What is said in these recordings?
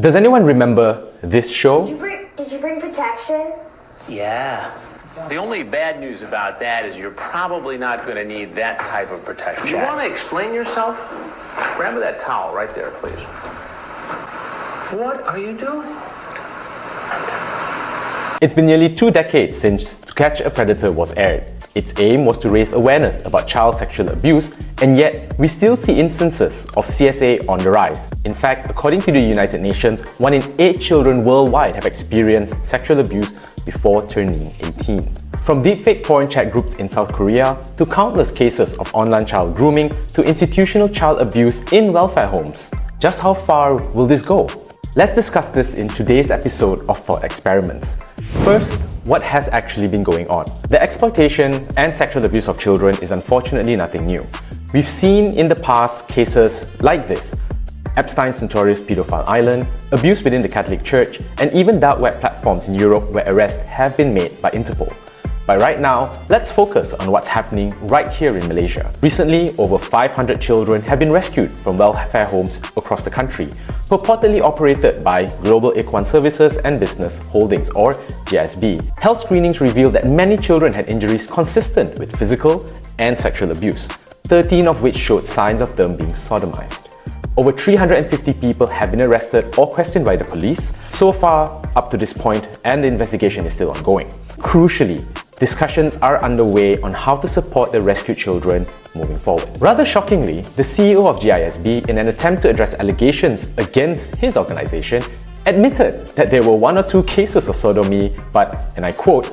Does anyone remember this show? Did you bring protection? Yeah. The only bad news about that is you're probably not going to need that type of protection. Do you want to explain yourself? Grab that towel right there, please. What are you doing? It's been nearly 2 decades since To Catch a Predator was aired. Its aim was to raise awareness about child sexual abuse, and yet we still see instances of CSA on the rise. In fact, according to the United Nations, 1 in 8 children worldwide have experienced sexual abuse before turning 18. From deepfake porn chat groups in South Korea, to countless cases of online child grooming, to institutional child abuse in welfare homes. Just how far will this go? Let's discuss this in today's episode of Thought Experiments. First, what has actually been going on? The exploitation and sexual abuse of children is unfortunately nothing new. We've seen in the past cases like this: Epstein's notorious pedophile island, abuse within the Catholic Church, and even dark web platforms in Europe where arrests have been made by Interpol. But right now, let's focus on what's happening right here in Malaysia. Recently, over 500 children have been rescued from welfare homes across the country, purportedly operated by Global Equine Services and Business Holdings, or GSB. Health screenings revealed that many children had injuries consistent with physical and sexual abuse, 13 of which showed signs of them being sodomized. Over 350 people have been arrested or questioned by the police so far up to this point, and the investigation is still ongoing. Crucially, discussions are underway on how to support the rescued children moving forward. Rather shockingly, the CEO of GISB, in an attempt to address allegations against his organization, admitted that there were 1 or 2 cases of sodomy, but, and I quote,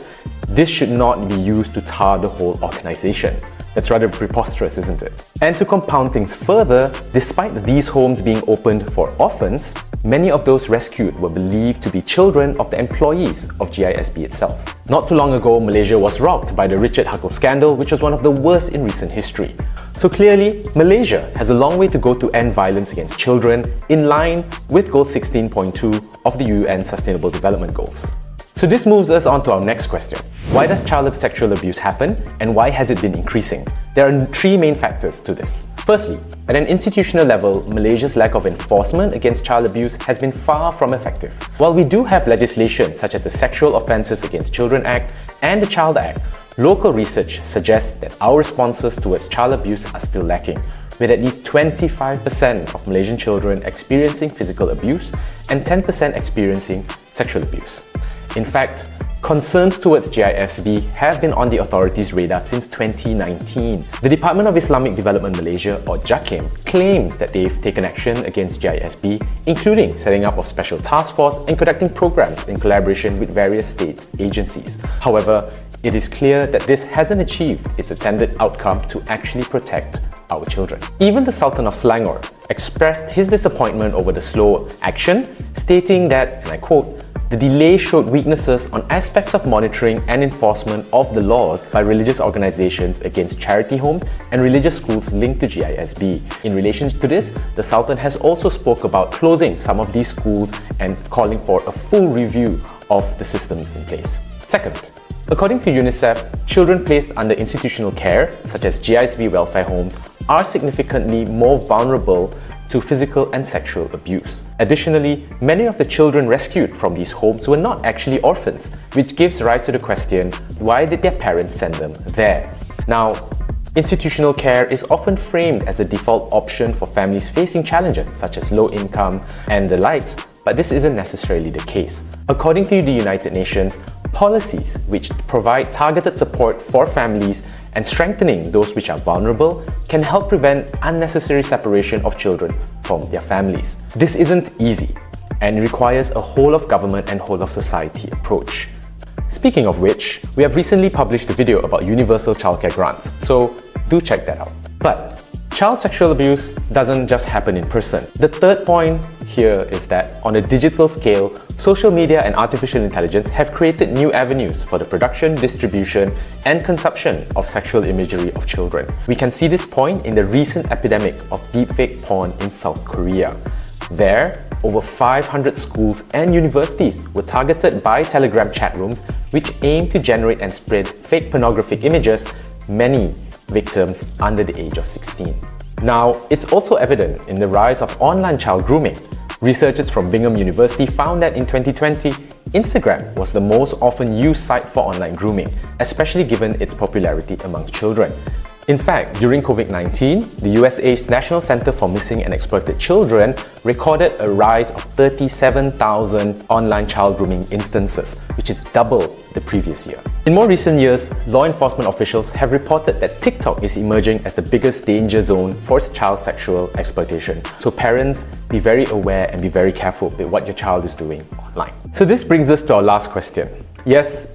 "This should not be used to tar the whole organization." That's rather preposterous, isn't it? And to compound things further, despite these homes being opened for orphans, many of those rescued were believed to be children of the employees of GISB itself. Not too long ago, Malaysia was rocked by the Richard Huckle scandal, which was one of the worst in recent history. So clearly, Malaysia has a long way to go to end violence against children, in line with Goal 16.2 of the UN Sustainable Development Goals. So this moves us on to our next question. Why does child sexual abuse happen, and why has it been increasing? There are 3 main factors to this. Firstly, at an institutional level, Malaysia's lack of enforcement against child abuse has been far from effective. While we do have legislation such as the Sexual Offences Against Children Act and the Child Act, local research suggests that our responses towards child abuse are still lacking, with at least 25% of Malaysian children experiencing physical abuse and 10% experiencing sexual abuse. In fact, concerns towards GISB have been on the authorities' radar since 2019. The Department of Islamic Development Malaysia, or JAKIM, claims that they've taken action against GISB, including setting up of special task force and conducting programs in collaboration with various state agencies. However, it is clear that this hasn't achieved its intended outcome to actually protect our children. Even the Sultan of Selangor expressed his disappointment over the slow action, stating that, and I quote, "The delay showed weaknesses on aspects of monitoring and enforcement of the laws by religious organizations against charity homes and religious schools linked to GISB. In relation to this, the Sultan has also spoke about closing some of these schools and calling for a full review of the systems in place." Second, according to UNICEF, children placed under institutional care, such as GISB welfare homes, are significantly more vulnerable to physical and sexual abuse. Additionally, many of the children rescued from these homes were not actually orphans, which gives rise to the question, why did their parents send them there? Now, institutional care is often framed as a default option for families facing challenges such as low income and the likes, but this isn't necessarily the case. According to the United Nations, policies which provide targeted support for families and strengthening those which are vulnerable can help prevent unnecessary separation of children from their families. This isn't easy and requires a whole of government and whole of society approach. Speaking of which, we have recently published a video about universal childcare grants, so do check that out. But child sexual abuse doesn't just happen in person. The third point here is that on a digital scale, social media and artificial intelligence have created new avenues for the production, distribution, and consumption of sexual imagery of children. We can see this point in the recent epidemic of deepfake porn in South Korea. There, over 500 schools and universities were targeted by Telegram chat rooms which aim to generate and spread fake pornographic images, many victims under the age of 16. Now, it's also evident in the rise of online child grooming. Researchers from Bingham University found that in 2020, Instagram was the most often used site for online grooming, especially given its popularity among children. In fact, during COVID-19, the USA's National Center for Missing and Exploited Children recorded a rise of 37,000 online child grooming instances, which is double the previous year. In more recent years, law enforcement officials have reported that TikTok is emerging as the biggest danger zone for child sexual exploitation. So parents, be very aware and be very careful with what your child is doing online. So this brings us to our last question. Yes,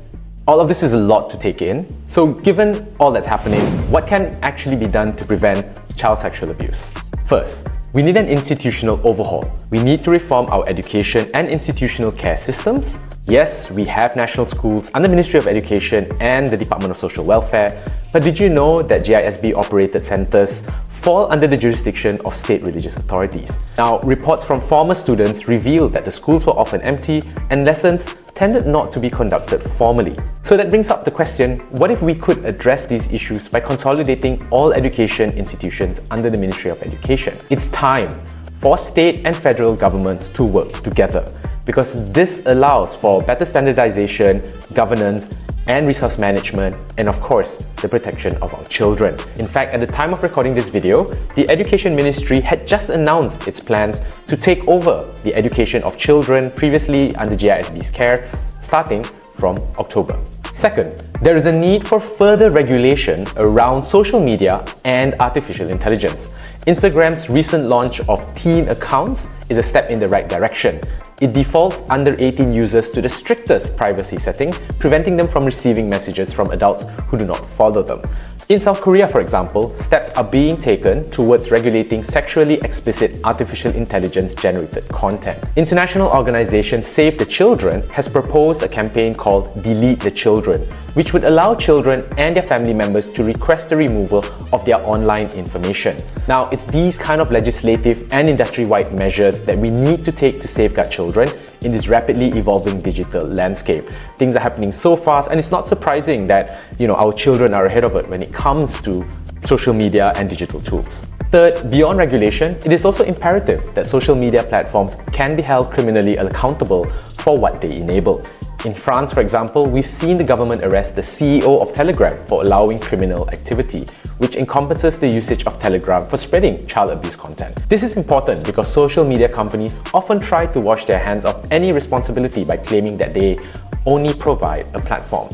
all of this is a lot to take in. So given all that's happening, what can actually be done to prevent child sexual abuse? First, we need an institutional overhaul. We need to reform our education and institutional care systems. Yes, we have national schools under Ministry of Education and the Department of Social Welfare, but did you know that GISB-operated centres fall under the jurisdiction of state religious authorities? Now, reports from former students revealed that the schools were often empty and lessons tended not to be conducted formally. So that brings up the question, what if we could address these issues by consolidating all education institutions under the Ministry of Education? It's time for state and federal governments to work together, because this allows for better standardization, governance, and resource management, and of course, the protection of our children. In fact, at the time of recording this video, the Education Ministry had just announced its plans to take over the education of children previously under GISB's care, starting from October. Second, there is a need for further regulation around social media and artificial intelligence. Instagram's recent launch of teen accounts is a step in the right direction. It defaults under 18 users to the strictest privacy setting, preventing them from receiving messages from adults who do not follow them. In South Korea, for example, steps are being taken towards regulating sexually explicit artificial intelligence-generated content. International organization Save the Children has proposed a campaign called Delete the Children, which would allow children and their family members to request the removal of their online information. Now, it's these kind of legislative and industry-wide measures that we need to take to safeguard children in this rapidly evolving digital landscape. Things are happening so fast, and it's not surprising that our children are ahead of it when it comes to social media and digital tools. Third, beyond regulation, it is also imperative that social media platforms can be held criminally accountable for what they enable. In France, for example, we've seen the government arrest the CEO of Telegram for allowing criminal activity, which encompasses the usage of Telegram for spreading child abuse content. This is important because social media companies often try to wash their hands of any responsibility by claiming that they only provide a platform.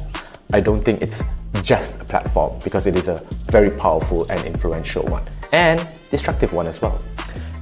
I don't think it's just a platform, because it is a very powerful and influential one, and destructive one as well.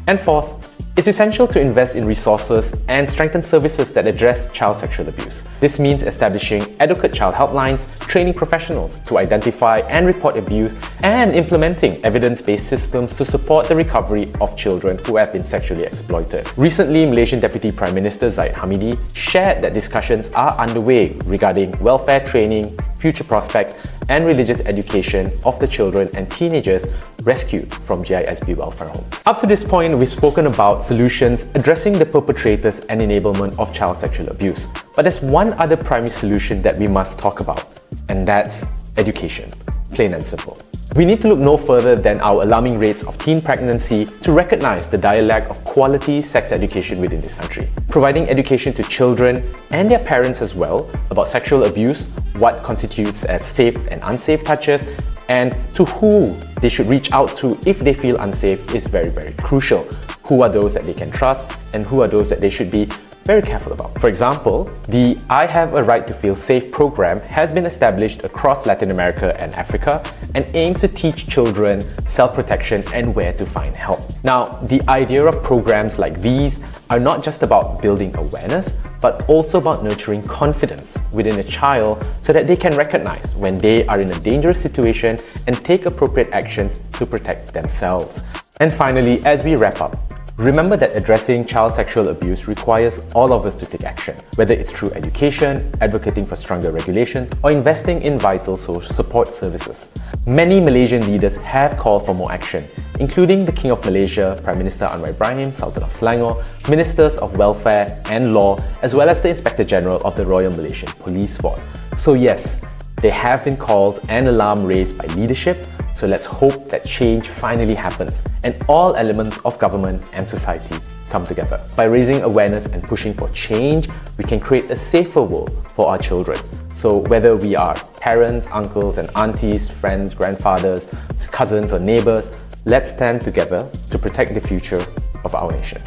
And fourth, it's essential to invest in resources and strengthen services that address child sexual abuse. This means establishing adequate child helplines, training professionals to identify and report abuse, and implementing evidence-based systems to support the recovery of children who have been sexually exploited. Recently, Malaysian Deputy Prime Minister Zahid Hamidi shared that discussions are underway regarding welfare training, future prospects, and religious education of the children and teenagers rescued from GISB welfare homes. Up to this point, we've spoken about solutions addressing the perpetrators and enablement of child sexual abuse. But there's one other primary solution that we must talk about, and that's education, plain and simple. We need to look no further than our alarming rates of teen pregnancy to recognize the dire lack of quality sex education within this country. Providing education to children and their parents as well about sexual abuse, what constitutes as safe and unsafe touches, and to who they should reach out to if they feel unsafe is very, very crucial. Who are those that they can trust, and who are those that they should be very careful about. For example, the I Have a Right to Feel Safe program has been established across Latin America and Africa and aims to teach children self-protection and where to find help. Now, the idea of programs like these are not just about building awareness, but also about nurturing confidence within a child so that they can recognize when they are in a dangerous situation and take appropriate actions to protect themselves. And finally, as we wrap up, remember that addressing child sexual abuse requires all of us to take action, whether it's through education, advocating for stronger regulations, or investing in vital social support services. Many Malaysian leaders have called for more action, including the King of Malaysia, Prime Minister Anwar Ibrahim, Sultan of Selangor, Ministers of Welfare and Law, as well as the Inspector General of the Royal Malaysian Police Force. So yes, there have been calls and alarm raised by leadership, So let's hope that change finally happens and all elements of government and society come together. By raising awareness and pushing for change, we can create a safer world for our children. So whether we are parents, uncles and aunties, friends, grandfathers, cousins or neighbours, let's stand together to protect the future of our nation.